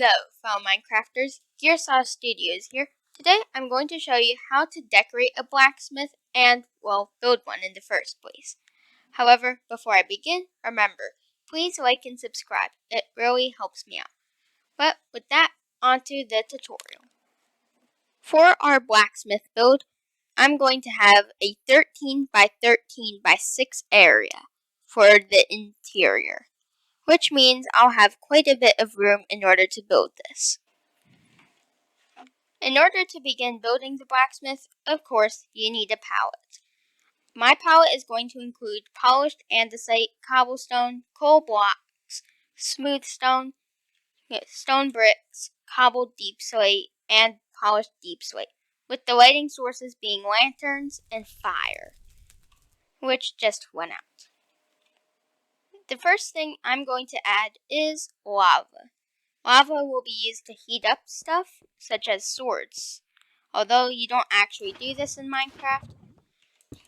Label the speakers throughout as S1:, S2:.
S1: Hello, fellow Minecrafters. Gearsaw Studios here. Today I'm going to show you how to decorate a blacksmith and, well, build one in the first place. However, before I begin, remember, please like and subscribe. It really helps me out. But with that, onto the tutorial. For our blacksmith build, I'm going to have a 13 by 13 by 6 area for the interior, which means I'll have quite a bit of room in order to build this. In order to begin building the blacksmith, of course, you need a palette. My palette is going to include polished andesite, cobblestone, coal blocks, smooth stone, stone bricks, cobbled deep slate, and polished deep slate, with the lighting sources being lanterns and fire, which just went out. The first thing I'm going to add is lava. Lava will be used to heat up stuff, such as swords. Although you don't actually do this in Minecraft,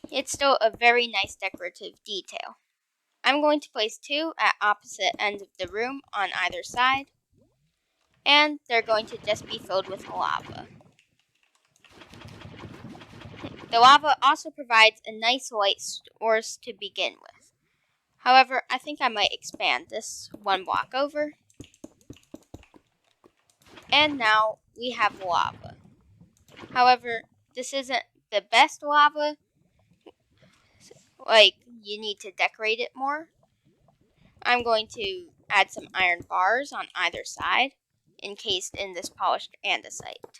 S1: it's still a very nice decorative detail. I'm going to place 2 at opposite ends of the room on either side, and they're going to just be filled with lava. The lava also provides a nice light source to begin with. However, I think I might expand this 1 block over. And now we have lava. However, this isn't the best lava. You need to decorate it more. I'm going to add some iron bars on either side, encased in this polished andesite.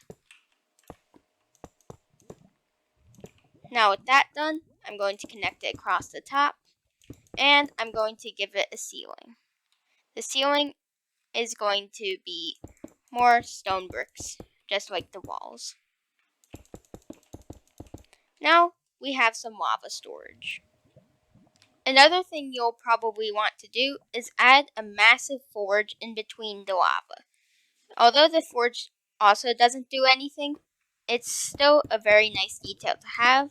S1: Now with that done, I'm going to connect it across the top, and I'm going to give it a ceiling. The ceiling is going to be more stone bricks, just like the walls. Now we have some lava storage. Another thing you'll probably want to do is add a massive forge in between the lava. Although the forge also doesn't do anything, it's still a very nice detail to have.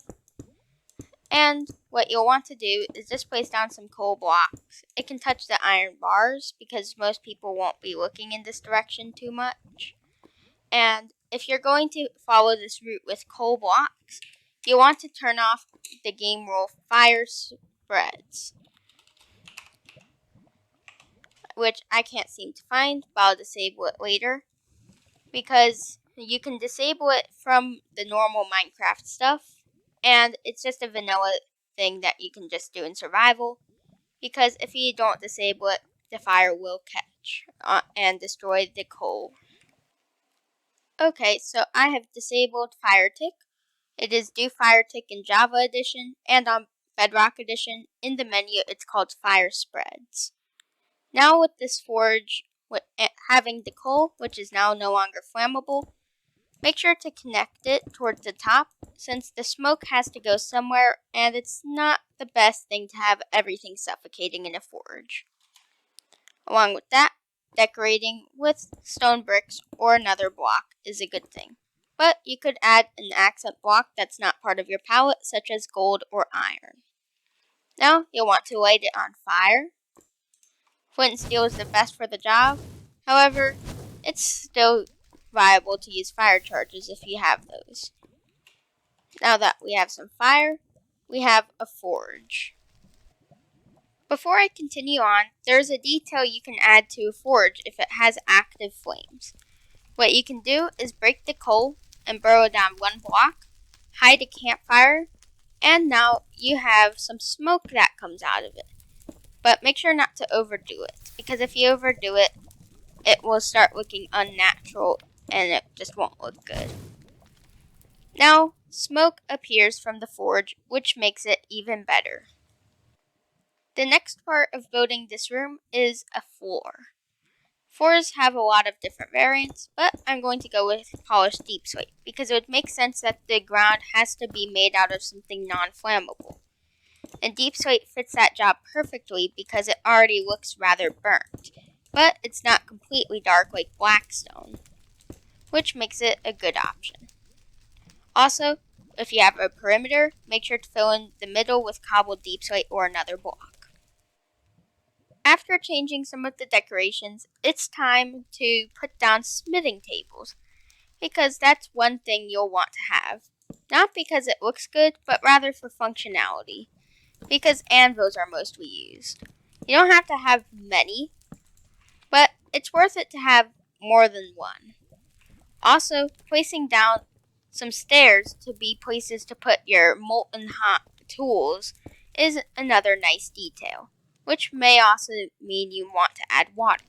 S1: And what you'll want to do is just place down some coal blocks. It can touch the iron bars because most people won't be looking in this direction too much. And if you're going to follow this route with coal blocks, you'll want to turn off the game rule fire spreads, which I can't seem to find, but I'll disable it later, because you can disable it from the normal Minecraft stuff, and it's just a vanilla thing that you can just do in survival, because if you don't disable it, the fire will catch and destroy the coal. Okay, so I have disabled fire tick. It is do fire tick in Java edition, and on Bedrock edition, in the menu, it's called fire spreads. Now with this forge having the coal, which is now no longer flammable, make sure to connect it towards the top, since the smoke has to go somewhere, and it's not the best thing to have everything suffocating in a forge. Along with that, decorating with stone bricks or another block is a good thing. But you could add an accent block that's not part of your palette, such as gold or iron. Now, you'll want to light it on fire. Flint and steel is the best for the job. However, it's still viable to use fire charges if you have those. Now that we have some fire, we have a forge. Before I continue on, there's a detail you can add to a forge if it has active flames. What you can do is break the coal and burrow down 1 block, hide a campfire, and now you have some smoke that comes out of it. But make sure not to overdo it, because if you overdo it, it will start looking unnatural and it just won't look good. Now, smoke appears from the forge, which makes it even better. The next part of building this room is a floor. Floors have a lot of different variants, but I'm going to go with polished deep slate because it would make sense that the ground has to be made out of something non-flammable. And deep slate fits that job perfectly because it already looks rather burnt, but it's not completely dark like blackstone, which makes it a good option. Also, if you have a perimeter, make sure to fill in the middle with cobbled deep slate or another block. After changing some of the decorations, it's time to put down smithing tables, because that's one thing you'll want to have. Not because it looks good, but rather for functionality, because anvils are mostly used. You don't have to have many, but it's worth it to have more than one. Also, placing down some stairs to be places to put your molten hot tools is another nice detail, which may also mean you want to add water.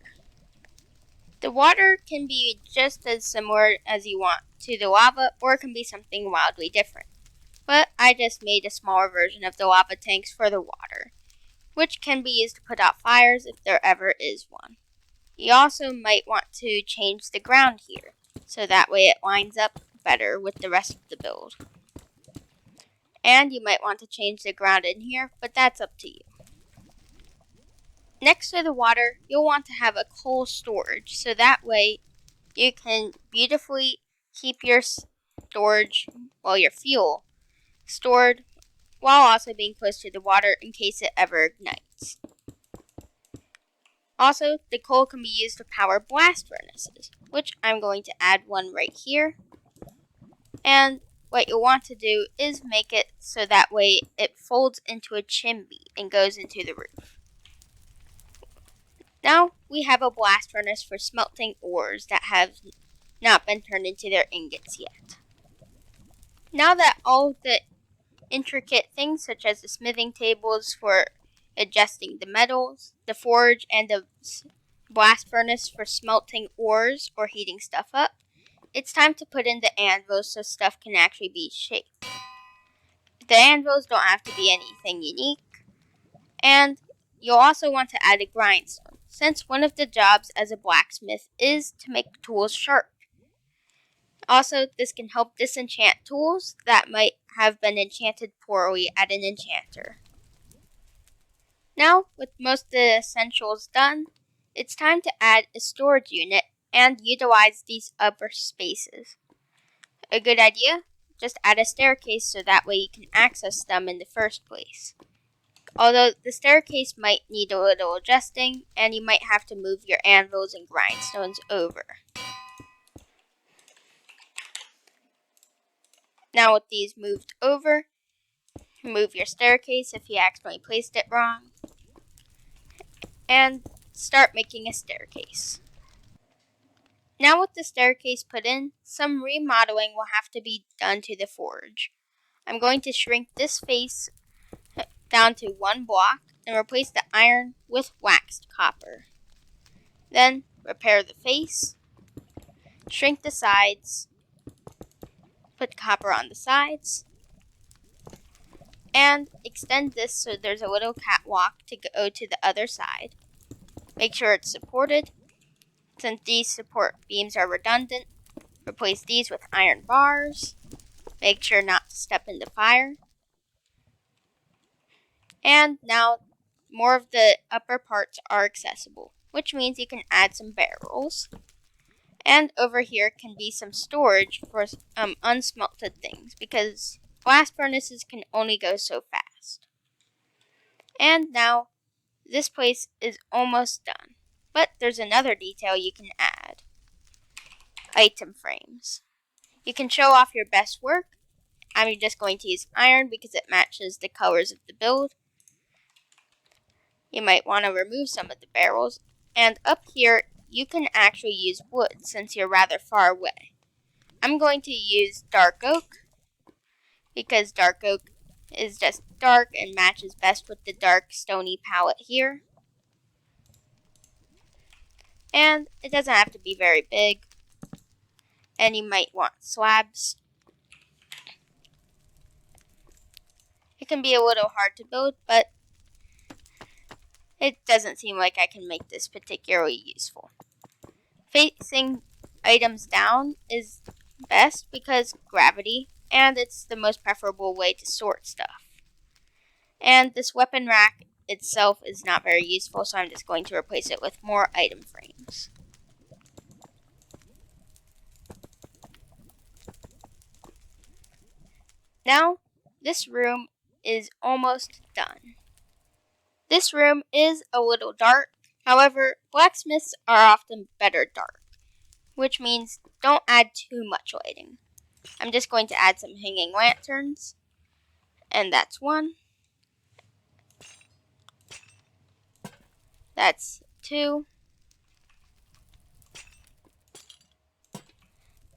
S1: The water can be just as similar as you want to the lava, or it can be something wildly different. But I just made a smaller version of the lava tanks for the water, which can be used to put out fires if there ever is one. You also might want to change the ground here, so that way it lines up better with the rest of the build. And you might want to change the ground in here, but that's up to you. Next to the water, you'll want to have a coal storage, so that way you can beautifully keep your storage, your fuel, stored while also being close to the water in case it ever ignites. Also, the coal can be used to power blast furnaces, which I'm going to add one right here. And what you'll want to do is make it so that way it folds into a chimney and goes into the roof. Now we have a blast furnace for smelting ores that have not been turned into their ingots yet. Now that all the intricate things such as the smithing tables for adjusting the metals, the forge, and the blast furnace for smelting ores or heating stuff up, it's time to put in the anvils so stuff can actually be shaped. The anvils don't have to be anything unique, and you'll also want to add a grindstone, since one of the jobs as a blacksmith is to make tools sharp. Also, this can help disenchant tools that might have been enchanted poorly at an enchanter. Now, with most of the essentials done, it's time to add a storage unit and utilize these upper spaces. A good idea? Just add a staircase so that way you can access them in the first place. Although the staircase might need a little adjusting, and you might have to move your anvils and grindstones over. Now with these moved over, move your staircase if you accidentally placed it wrong, and start making a staircase. Now with the staircase put in, some remodeling will have to be done to the forge. I'm going to shrink this face down to 1 block and replace the iron with waxed copper. Then repair the face, shrink the sides, put copper on the sides, and extend this so there's a little catwalk to go to the other side. Make sure it's supported. Since these support beams are redundant, replace these with iron bars. Make sure not to step into fire. And now more of the upper parts are accessible, which means you can add some barrels. And over here can be some storage for unsmelted things, because blast furnaces can only go so fast. And now this place is almost done, but there's another detail you can add. Item frames. You can show off your best work. I'm just going to use iron because it matches the colors of the build. You might want to remove some of the barrels, and up here you can actually use wood since you're rather far away. I'm going to use dark oak because dark oak is just dark and matches best with the dark stony palette here. And it doesn't have to be very big. And you might want slabs. It can be a little hard to build, but it doesn't seem like I can make this particularly useful. Facing items down is best because gravity, and it's the most preferable way to sort stuff. And this weapon rack itself is not very useful, so I'm just going to replace it with more item frames. Now, this room is almost done. This room is a little dark. However, blacksmiths are often better dark, which means don't add too much lighting. I'm just going to add some hanging lanterns, and that's one. That's two.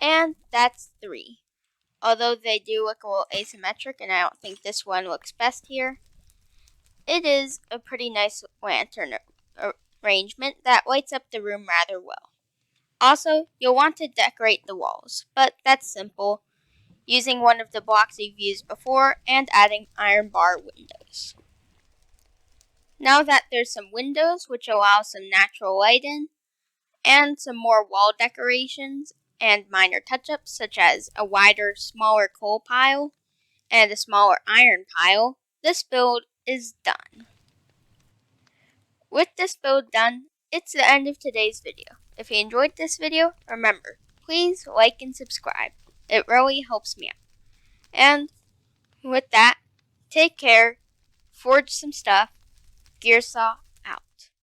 S1: And that's three. Although they do look a little asymmetric, and I don't think this one looks best here, it is a pretty nice lantern arrangement that lights up the room rather well. Also, you'll want to decorate the walls, but that's simple, using one of the blocks you've used before and adding iron bar windows. Now that there's some windows which allow some natural light in, and some more wall decorations and minor touch-ups such as a wider, smaller coal pile and a smaller iron pile, this build is done. With this build done, it's the end of today's video. If you enjoyed this video, remember, please like and subscribe. It really helps me out. And with that, take care, forge some stuff, Gearsaw